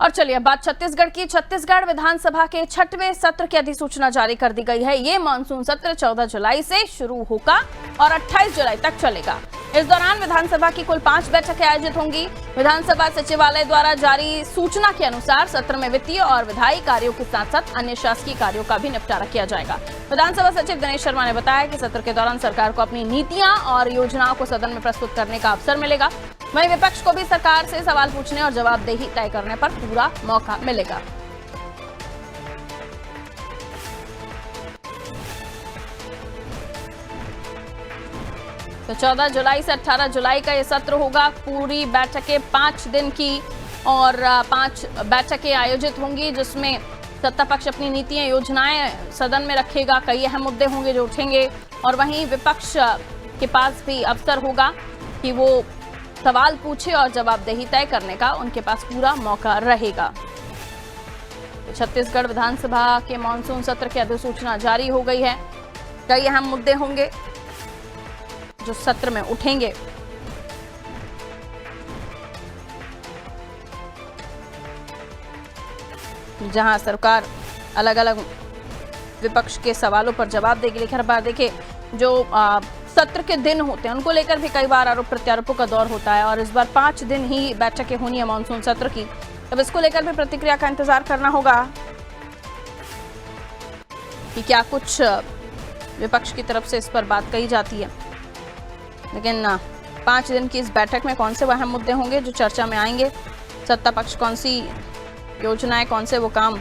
और चलिए बात छत्तीसगढ़ की। छत्तीसगढ़ विधानसभा के 6वें सत्र की अधिसूचना जारी कर दी गई है। ये मानसून सत्र 14 जुलाई से शुरू होगा और 28 जुलाई तक चलेगा। इस दौरान विधानसभा की कुल 5 बैठकें आयोजित होंगी। विधानसभा सचिवालय द्वारा जारी सूचना के अनुसार सत्र में वित्तीय और विधायी कार्यों के साथ साथ अन्य शासकीय कार्यों का भी निपटारा किया जाएगा। विधानसभा सचिव दिनेश शर्मा ने बताया कि सत्र के दौरान सरकार को अपनी नीतियां और योजनाओं को सदन में प्रस्तुत करने का अवसर मिलेगा। वहीं विपक्ष को भी सरकार से सवाल पूछने और जवाबदेही तय करने पर पूरा मौका मिलेगा। तो 14 जुलाई से 18 जुलाई का ये सत्र होगा। पूरी बैठकें 5 दिन की और 5 बैठकें आयोजित होंगी, जिसमें सत्ता पक्ष अपनी नीतियां योजनाएं सदन में रखेगा। कई अहम मुद्दे होंगे जो उठेंगे और वहीं विपक्ष के पास भी अवसर होगा कि वो सवाल पूछे और जवाबदेही तय करने का उनके पास पूरा मौका रहेगा। छत्तीसगढ़ विधानसभा के मानसून सत्र की अधिसूचना जारी हो गई है। कई अहम मुद्दे होंगे जो सत्र में उठेंगे। जहां सरकार अलग अलग विपक्ष के सवालों पर जवाब देगी। लेकिन हर बार देखिए जो सत्र के दिन होते हैं उनको लेकर भी कई बार आरोप प्रत्यारोपों का दौर होता है और इस बार 5 दिन ही बैठकें होनी है मानसून सत्र की। अब इसको लेकर भी प्रतिक्रिया का इंतजार करना होगा कि क्या कुछ विपक्ष की तरफ से इस पर बात कही जाती है। लेकिन 5 दिन की इस बैठक में कौन से वो अहम मुद्दे होंगे जो चर्चा में आएंगे, सत्ता पक्ष कौन सी योजनाएं, कौन से वो काम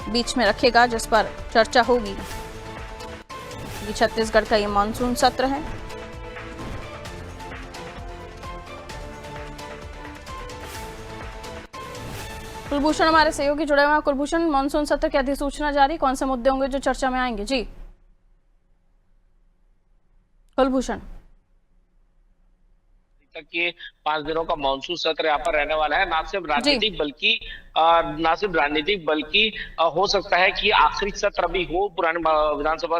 बीच में रखेगा जिस पर चर्चा होगी। ये छत्तीसगढ़ का ये मानसून सत्र है। कुलभूषण हमारे सहयोगी जुड़े हुए हैं। कुलभूषण, मानसून सत्र की अधिसूचना जारी, कौन से मुद्दे होंगे जो चर्चा में आएंगे? जी कुलभूषण। तक ये 5 दिनों का मानसून सत्र यहाँ पर रहने वाला है। ना सिर्फ राजनीतिक बल्कि हो सकता है कि आखिरी सत्र भी हो पुराने विधानसभा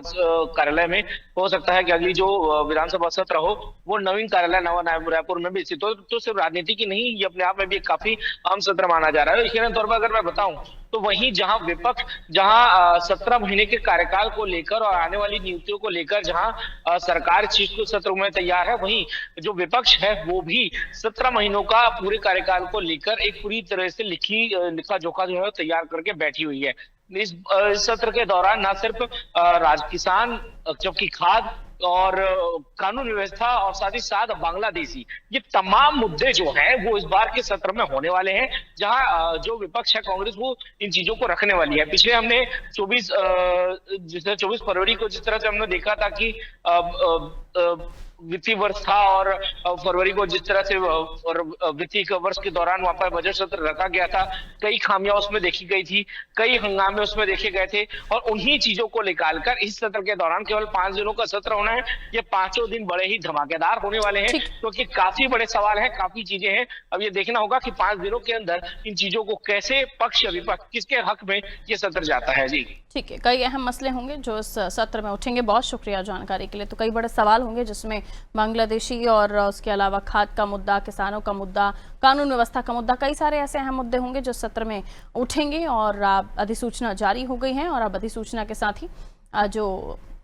कार्यालय में। हो सकता है कि अगली जो विधानसभा सत्र हो वो नवीन कार्यालय नवा रायपुर में भी स्थित हो। तो सिर्फ राजनीति की नहीं, ये अपने आप में भी काफी अहम सत्र माना जा रहा है। इसके तौर पर अगर मैं बताऊं तो वहीं जहां विपक्ष 17 महीने के कार्यकाल को लेकर और आने वाली नियुक्तियों को लेकर जहां सरकार चीज को सत्र में तैयार है, वहीं जो विपक्ष है वो भी 17 महीनों का पूरे कार्यकाल को लेकर एक पूरी तरह से लिखा जोखा जो है तैयार करके बैठी हुई है। इस सत्र के दौरान न सिर्फ किसान, जबकि खाद और कानून व्यवस्था और साथ ही साथ बांग्लादेशी, ये तमाम मुद्दे जो हैं वो इस बार के सत्र में होने वाले हैं। जहां जो विपक्ष है कांग्रेस, वो इन चीजों को रखने वाली है। पिछले हमने 24 फरवरी को जिस तरह से हमने देखा था कि वित्तीय वर्ष था और फरवरी को जिस तरह से वित्तीय वर्ष के दौरान वहां पर बजट सत्र रखा गया था, कई खामियां उसमें देखी गई थी, कई हंगामे उसमें देखे गए थे और उन्हीं चीजों को निकालकर इस सत्र के दौरान केवल 5 दिनों का सत्र होना है। ये 5 दिन बड़े ही धमाकेदार होने वाले हैं क्योंकि काफी बड़े सवाल हैं, काफी चीजें हैं। अब ये देखना होगा कि 5 दिनों के अंदर इन चीजों को कैसे पक्ष विपक्ष किसके हक में ये सत्र जाता है। जी ठीक है, कई अहम मसले होंगे जो इस सत्र में उठेंगे। बहुत शुक्रिया जानकारी के लिए। तो कई बड़े सवाल होंगे जिसमें बांग्लादेशी और उसके अलावा खाद का मुद्दा, किसानों का मुद्दा, कानून व्यवस्था का मुद्दा, कई सारे ऐसे अहम मुद्दे होंगे जो सत्र में उठेंगे। और अधिसूचना जारी हो गई है और अब अधिसूचना के साथ ही जो